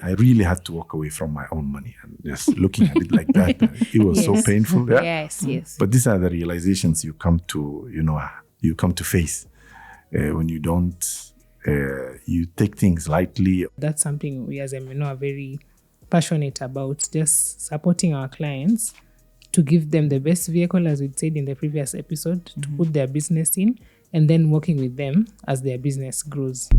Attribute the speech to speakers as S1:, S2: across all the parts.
S1: I really had to walk away from my own money, and just looking at it like that, it was so painful. Yeah?
S2: Yes.
S1: But these are the realizations you come to, you come to face when you don't, you take things lightly.
S3: That's something we as MNO are very passionate about, just supporting our clients to give them the best vehicle, as we said in the previous episode, to put their business in, and then working with them as their business grows.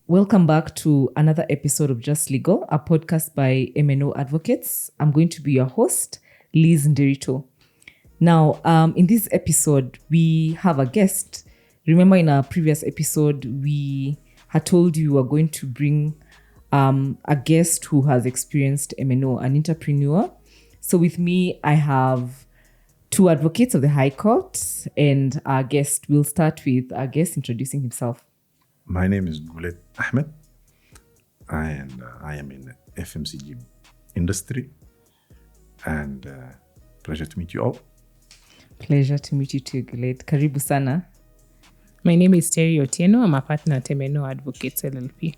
S2: Welcome back to another episode of Just Legal, a podcast by MNO Advocates. I'm going to be your host, Liz Nderito. Now, in this episode, we have a guest. Remember in our previous episode, we had told you we were going to bring a guest who has experienced MNO, an entrepreneur. So with me, I have two advocates of the High Court, and our guest will start with our guest introducing himself.
S1: My name is Gulet Ahmed, and I am in the FMCG industry, and pleasure to meet you all.
S2: Pleasure to meet you too, Gulet. Karibu sana.
S3: My name is Terry Otieno. I'm a partner at MNO Advocates LLP.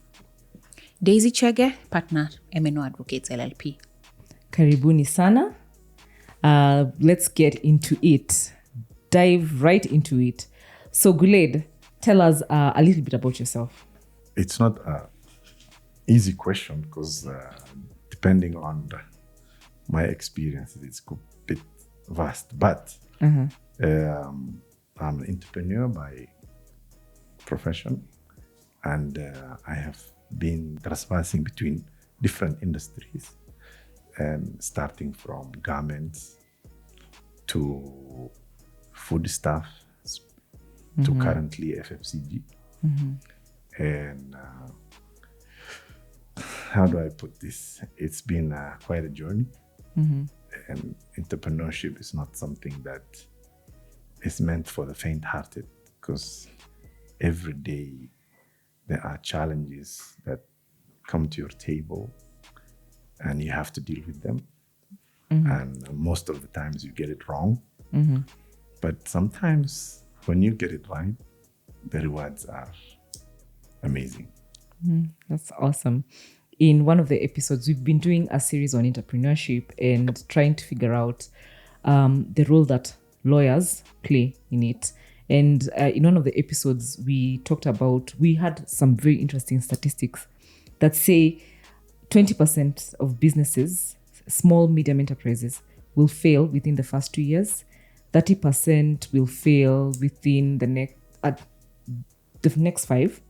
S4: Daisy Chege, partner, MNO Advocates LLP.
S2: Karibuni sana. Let's get into it. Dive right into it. So, Guled, tell us a little bit about yourself.
S1: It's not an easy question because depending on my experiences, it's a bit vast. But I'm an entrepreneur by profession, and I have been traversing between different industries, and starting from garments to food stuff to currently FFCG. And how do I put this? It's been quite a journey. And entrepreneurship is not something that is meant for the faint-hearted, because every day there are challenges that come to your table and you have to deal with them. And most of the times you get it wrong. But sometimes when you get it right, the rewards are amazing.
S2: That's awesome. In one of the episodes, we've been doing a series on entrepreneurship and trying to figure out the role that lawyers play in it. And in one of the episodes, we had some very interesting statistics that say 20% of businesses, small, medium enterprises, will fail within the first 2 years. 30% will fail within the next 5.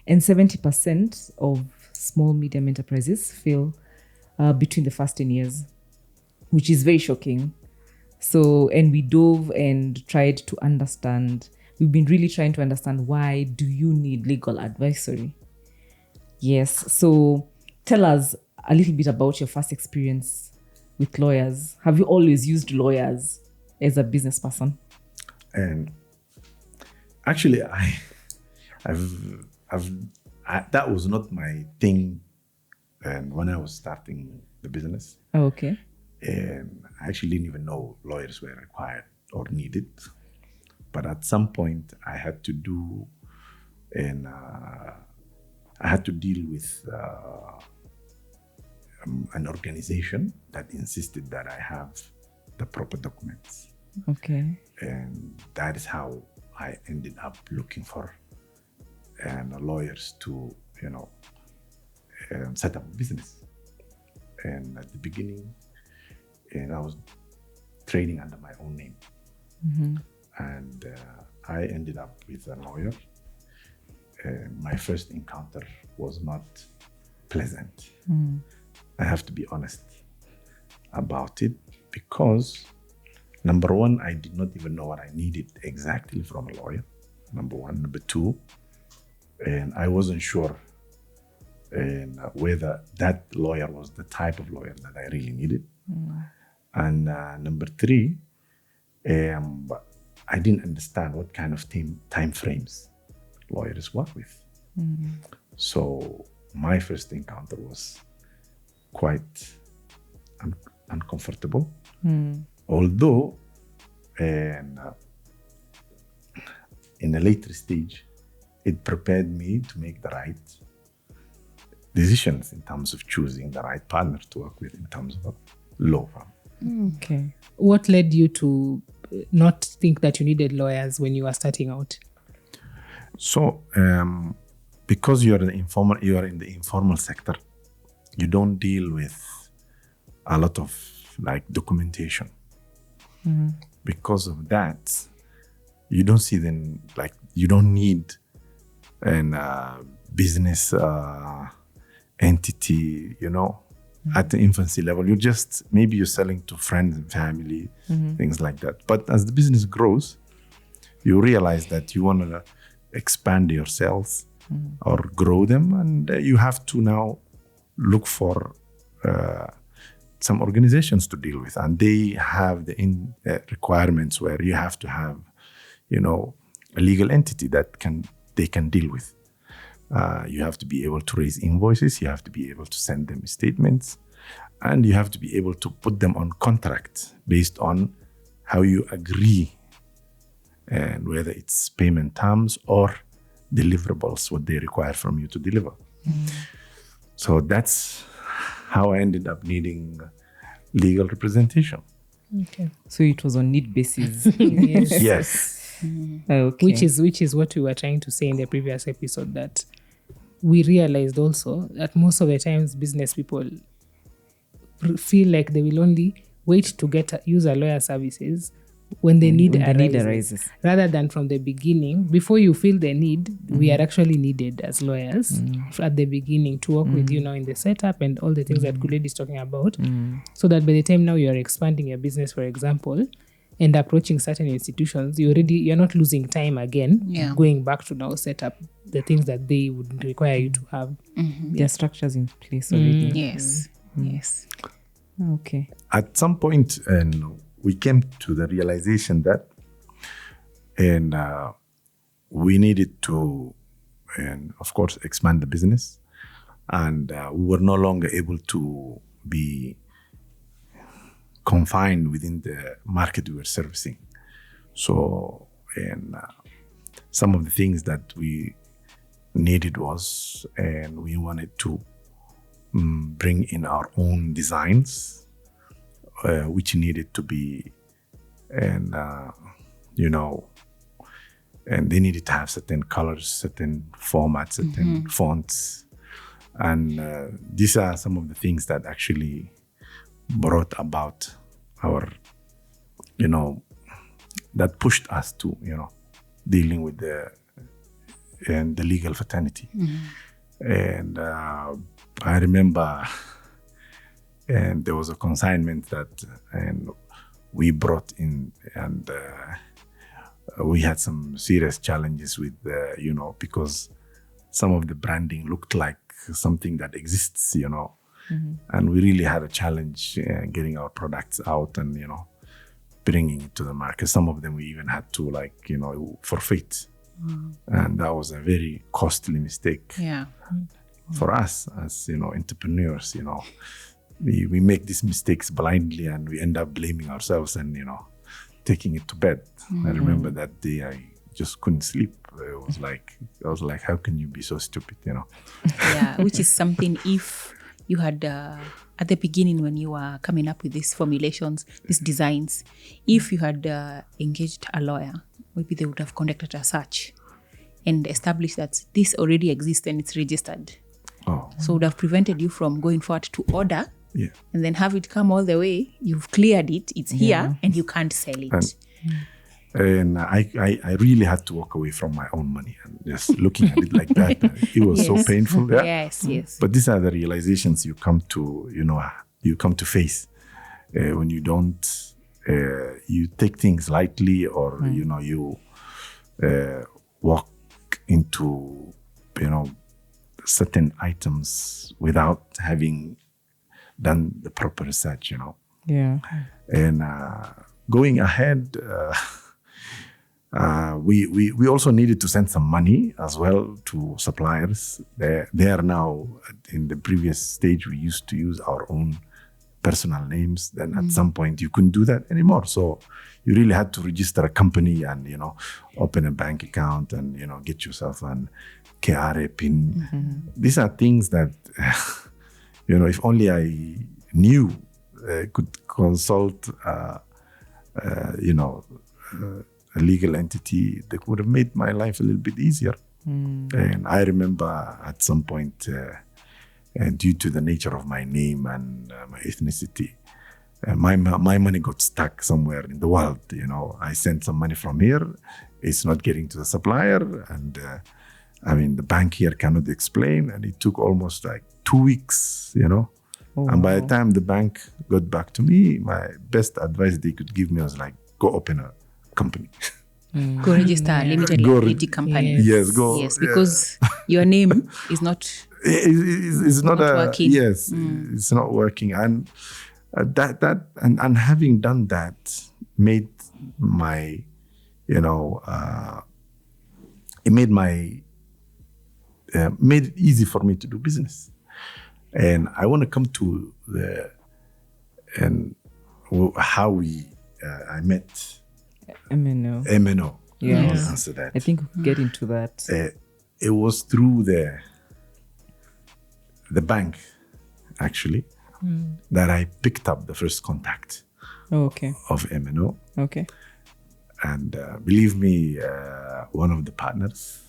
S2: And 70% of small, medium enterprises fail between the first 10 years, which is very shocking. So, and we dove and tried to understand, we've been really trying to understand, why do you need legal advisory? Yes. So tell us a little bit about your first experience with lawyers. Have you always used lawyers as a business person?
S1: And actually, that was not my thing. And when I was starting the business,
S2: Okay.
S1: and I actually didn't even know lawyers were required or needed. But at some point, I had to do, and I had to deal with an organization that insisted that I have the proper documents.
S2: Okay.
S1: And that is how I ended up looking for lawyers to, set up a business. And at the beginning, and I was trading under my own name. And I ended up with a lawyer. My first encounter was not pleasant. I have to be honest about it, because number one, I did not even know what I needed exactly from a lawyer. Number one. Number two, and I wasn't sure whether that lawyer was the type of lawyer that I really needed. And number three, I didn't understand what kind of time frames lawyers work with. So my first encounter was quite uncomfortable. Although in a later stage, it prepared me to make the right decisions in terms of choosing the right partner to work with in terms of a law firm.
S2: Okay.
S3: What led you to not think that you needed lawyers when you were starting out?
S1: So, because you are in the informal sector, you don't deal with a lot of like documentation. Because of that, you don't see them like you don't need an business entity, at the infancy level. Maybe you're selling to friends and family, things like that. But as the business grows, you realize that you want to expand yourselves or grow them, and you have to now look for some organizations to deal with, and they have the requirements where you have to have, a legal entity that they can deal with. You have to be able to raise invoices, you have to be able to send them statements, and you have to be able to put them on contract based on how you agree, and whether it's payment terms or deliverables, what they require from you to deliver. So that's how I ended up needing legal representation.
S3: Okay.
S2: So it was on need basis.
S1: Yes.
S2: Okay.
S3: Which is what we were trying to say in the previous episode, that we realized also that most of the times business people feel like they will only wait to use a lawyer services when the need arises, rather than from the beginning. Before you feel the need, we are actually needed as lawyers at the beginning to work with you now in the setup and all the things that Kuledi is talking about, so that by the time now you're expanding your business, for example, and approaching certain institutions, you're not losing time again, going back to now set up the things that they would require you to have.
S2: There are structures in place already.
S4: Yes.
S2: Okay.
S1: At some point, we came to the realization that we needed to, of course, expand the business. And we were no longer able to be confined within the market we were servicing. So, some of the things that we needed was, and we wanted to bring in our own designs, which needed to be, and they needed to have certain colors, certain formats, certain fonts. And these are some of the things that actually brought about our, that pushed us to, dealing with the legal fraternity. And I remember, and there was a consignment that we brought in, and we had some serious challenges with, because some of the branding looked like something that exists, and we really had a challenge getting our products out and, bringing it to the market. Some of them we even had to forfeit. And that was a very costly mistake for us as, entrepreneurs, We make these mistakes blindly and we end up blaming ourselves and, taking it to bed. I remember that day I just couldn't sleep. I was like, how can you be so stupid,
S4: Yeah, which is something, if you had, at the beginning when you were coming up with these formulations, these designs, if you had engaged a lawyer, maybe they would have conducted a search and established that this already exists and it's registered. So would have prevented you from going forward to order and then have it come all the way. You've cleared it, it's here, and you can't sell it.
S1: And I really had to walk away from my own money, and just looking at it like that, it was so painful.
S4: Yes.
S1: But these are the realizations you come to face when you don't, you take things lightly, or you walk into certain items without having done the proper research, And going ahead, we also needed to send some money as well to suppliers. They are now, in the previous stage, we used to use our own personal names. Then at some point you couldn't do that anymore. So you really had to register a company and, open a bank account and, get yourself an KRA PIN. These are things that, if only I knew, could consult, a legal entity that would have made my life a little bit easier. And I remember at some point, due to the nature of my name and my ethnicity, my money got stuck somewhere in the world. I sent some money from here, it's not getting to the supplier, and the bank here cannot explain, and it took almost like 2 weeks. And by the time the bank got back to me, my best advice they could give me was like, go open a company.
S4: Go register a limited liability company.
S1: Yes, go.
S4: Yes, because your name is not.
S1: It's not
S4: working.
S1: Yes, it's not working, and and having done that made my, it made it easy for me to do business. And I want to come to how I met
S2: MNO.
S1: MNO.
S2: Yes.
S1: I will answer that.
S2: I think we could get into that.
S1: It was through the bank, actually, that I picked up the first contact of MNO.
S2: Okay.
S1: And believe me, one of the partners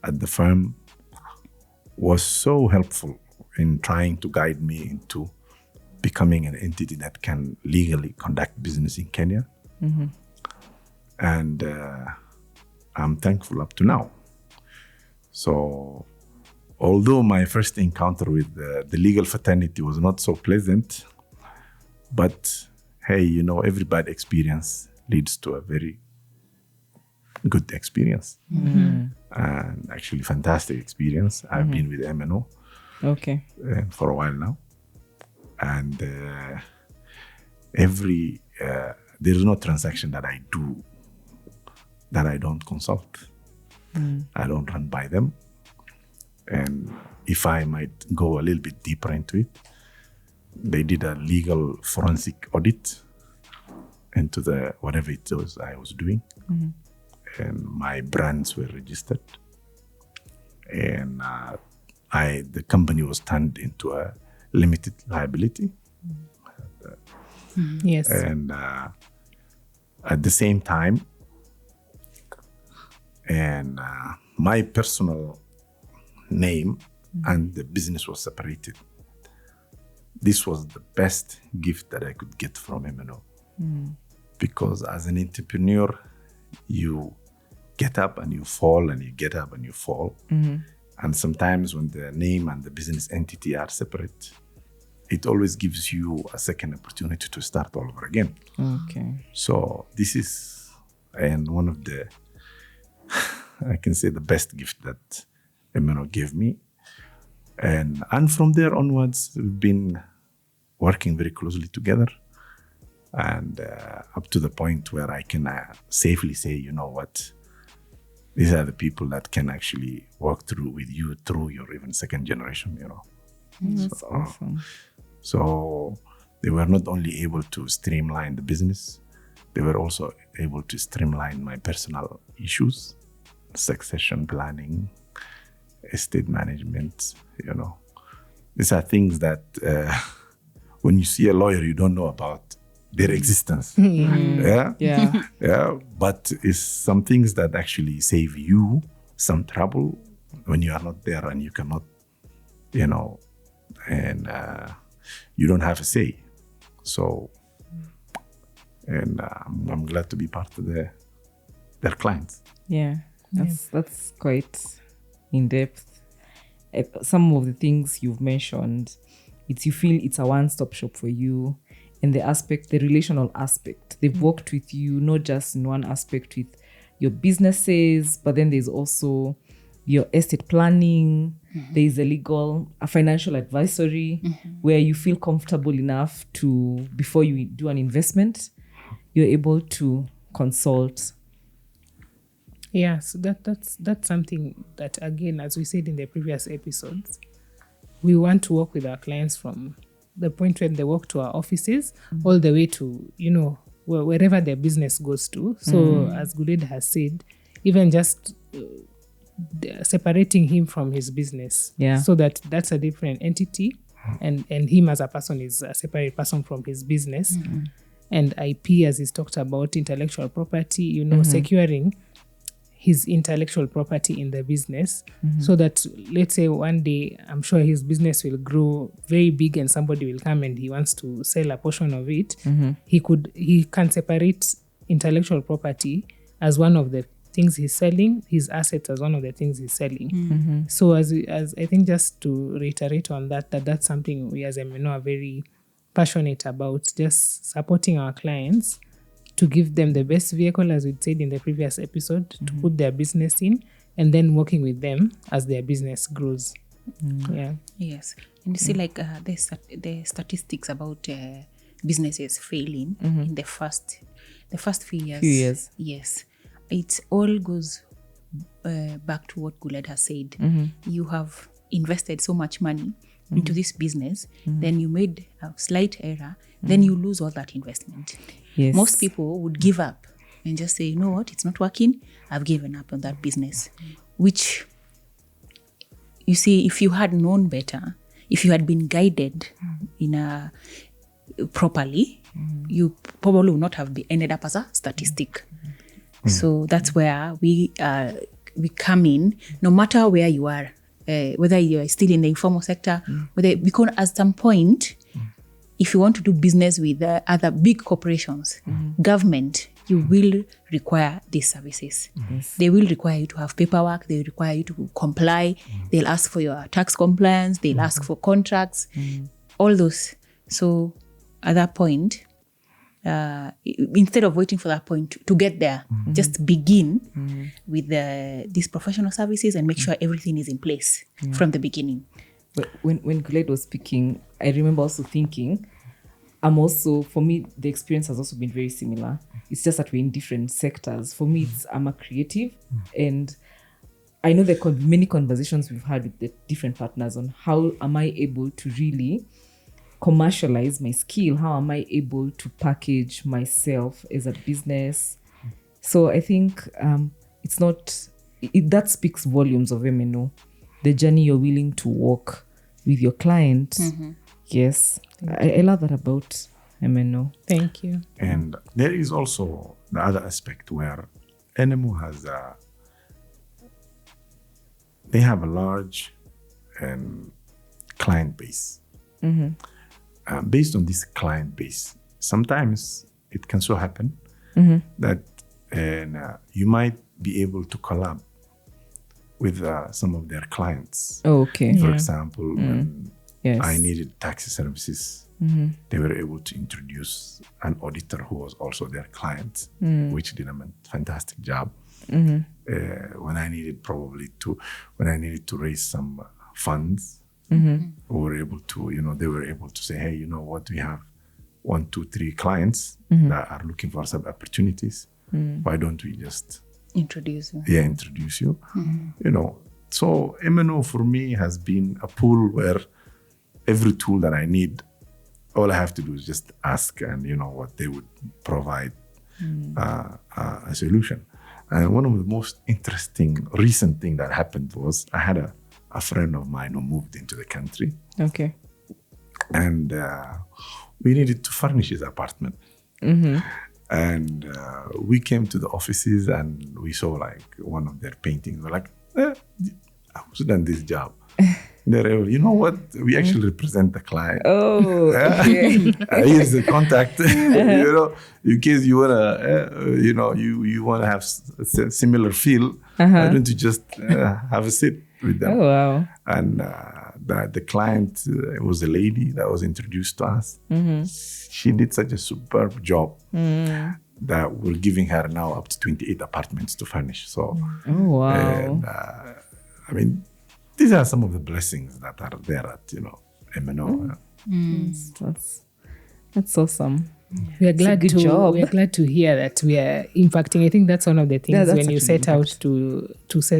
S1: at the firm was so helpful in trying to guide me into becoming an entity that can legally conduct business in Kenya. And I'm thankful up to now. So although my first encounter with the legal fraternity was not so pleasant, but hey, every bad experience leads to a very good experience. And actually fantastic experience. I've been with MNO for a while now. And there's no transaction that I do that I don't consult. I don't run by them. And if I might go a little bit deeper into it, they did a legal forensic audit into whatever it was I was doing. And my brands were registered. And the company was turned into a limited liability.
S3: Yes.
S1: And at the same time, and my personal name and the business was separated. This was the best gift that I could get from MNO. Because as an entrepreneur, you get up and you fall, and you get up and you fall. And sometimes when the name and the business entity are separate, it always gives you a second opportunity to start all over again. So this is one of the, I can say, the best gift that MNO gave me. And from there onwards, we've been working very closely together. And up to the point where I can safely say, you know what, these are the people that can actually work with you through your even second generation,
S2: That's awesome.
S1: So they were not only able to streamline the business, they were also able to streamline my personal issues, succession planning, estate management, These are things that when you see a lawyer, you don't know about their existence. But it's some things that actually save you some trouble when you are not there and you cannot, and you don't have a say. So, and I'm glad to be part of their clients.
S2: That's quite in depth. Some of the things you've mentioned, you feel it's a one-stop shop for you. And the relational aspect, they've worked with you, not just in one aspect with your businesses, but then there's also your estate planning, there's a financial advisory, where you feel comfortable enough to, before you do an investment, you're able to consult.
S3: Yeah, so that's something that, again, as we said in the previous episodes, we want to work with our clients from the point when they walk to our offices, all the way to, wherever their business goes to. So as Guled has said, even just separating him from his business, so that's a different entity, and him as a person is a separate person from his business. And IP, as he's talked about, intellectual property, securing his intellectual property in the business, so that, let's say one day, I'm sure his business will grow very big and somebody will come and he wants to sell a portion of it. He can separate intellectual property as one of the things he's selling, his assets as one of the things he's selling. So as I think, just to reiterate on that's something we as MNO are very passionate about, just supporting our clients to give them the best vehicle, as we said in the previous episode, to put their business in, and then working with them as their business grows.
S4: Yes. And you see, like the statistics about businesses failing in the first few years. Yes. It all goes back to what Guled has said. You have invested so much money into this business, then you made a slight error, then you lose all that investment.
S2: Yes.
S4: Most people would give up and just say, you know what, it's not working, I've given up on that business. Which, you see, if you had known better, if you had been guided properly, you probably would not have ended up as a statistic. So that's where we come in, no matter where you are, whether you are still in the informal sector, because at some point, if you want to do business with other big corporations, government, you will require these services. They will require you to have paperwork. They will require you to comply. They'll ask for your tax compliance. They'll ask for contracts, all those. So at that point, instead of waiting for that point to get there, just begin with these professional services and make sure everything is in place from the beginning.
S2: But when Guled was speaking, I remember also thinking, for me, the experience has also been very similar. It's just that we're in different sectors. For me, I'm a creative, and I know the many conversations we've had with the different partners on how am I able to really commercialize my skill? How am I able to package myself as a business? So I think that speaks volumes of MNO. The journey you're willing to walk with your client. Yes, I love that about MNO.
S3: Thank you.
S1: And there is also the other aspect where NMO has they have a large client base. Based on this client base, sometimes it can so happen that you might be able to collab with some of their clients. For example, when I needed taxi services, they were able to introduce an auditor who was also their client, which did a fantastic job. When I needed to raise some funds, we were able to, they were able to say, hey, you know what, we have 1, 2, 3 clients that are looking for some opportunities. Why don't we just
S4: introduce you?
S1: Introduce you. So MNO for me has been a pool where every tool that I need, all I have to do is just ask, and what they would provide a solution. And one of the most interesting recent thing that happened was I had a friend of mine who moved into the country. And we needed to furnish his apartment. And we came to the offices and we saw like one of their paintings. We're like, I was done this job. They're able, you know what? We actually represent the client. Here's the contact. In case you wanna, you wanna have a similar feel. Why don't you just have a sit with them?
S2: Oh wow!
S1: And the client was a lady that was introduced to us. She did such a superb job that we're giving her now up to 28 apartments to furnish. So, and, these are some of the blessings that are there at MNO.
S2: That's awesome.
S3: We are glad to hear that we are impacting. I think that's one of the things when you set out to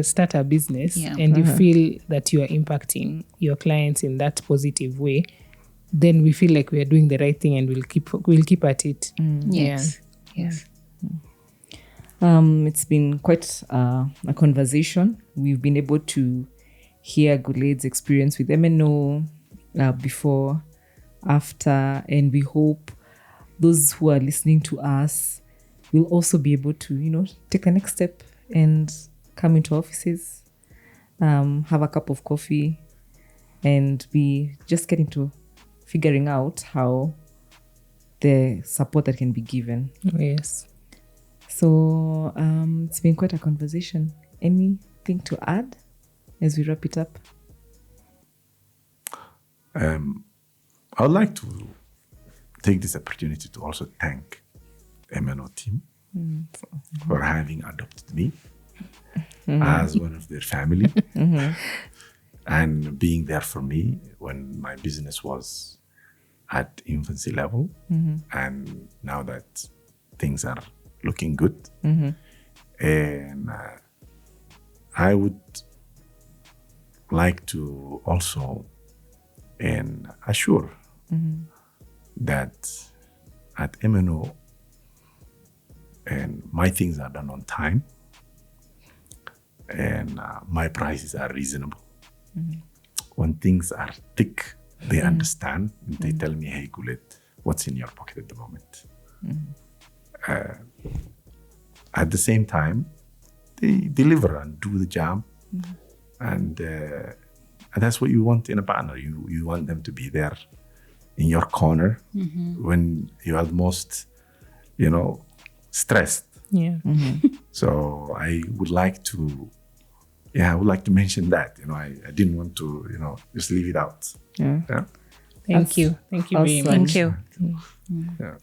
S3: start a business and you feel that you are impacting your clients in that positive way. then we feel like we are doing the right thing and we'll keep at it.
S4: Yes. Yes.
S2: It's been quite a conversation. We've been able to hear Guled's experience with MNO before, after, and we hope those who are listening to us will also be able to, take the next step and come into offices, have a cup of coffee, and be just getting to figuring out how the support that can be given.
S3: Yes.
S2: So it's been quite a conversation. Anything to add as we wrap it up?
S1: I would like to take this opportunity to also thank MNO team for having adopted me as one of their family and being there for me when my business was at infancy level. And now that things are looking good, and I would like to also assure that at MNO, and my things are done on time, and my prices are reasonable. When things are thick, they understand. And they tell me, "Hey, Guled, what's in your pocket at the moment?" At the same time, they deliver and do the job, and that's what you want in a partner. You want them to be there in your corner when you are most, stressed.
S3: Yeah.
S1: So I would like to mention that. I didn't want to, just leave it out.
S2: Yeah.
S3: Thank you very
S2: awesome.
S3: much.
S4: Thank you.
S1: Yeah.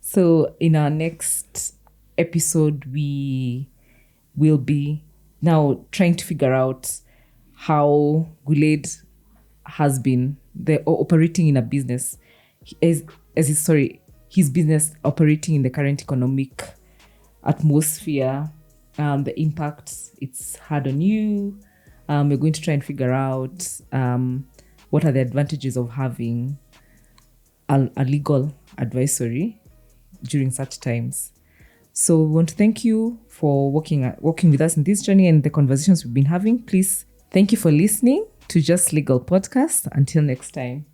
S2: So in our next episode, we will be now trying to figure out how Guled has been operating in a business, his business operating in the current economic atmosphere, the impact it's had on you. We're going to try and figure out what are the advantages of having a legal advisory during such times. So we want to thank you for working with us in this journey and the conversations we've been having. Please, thank you for listening to Just Legal Podcast. Until next time.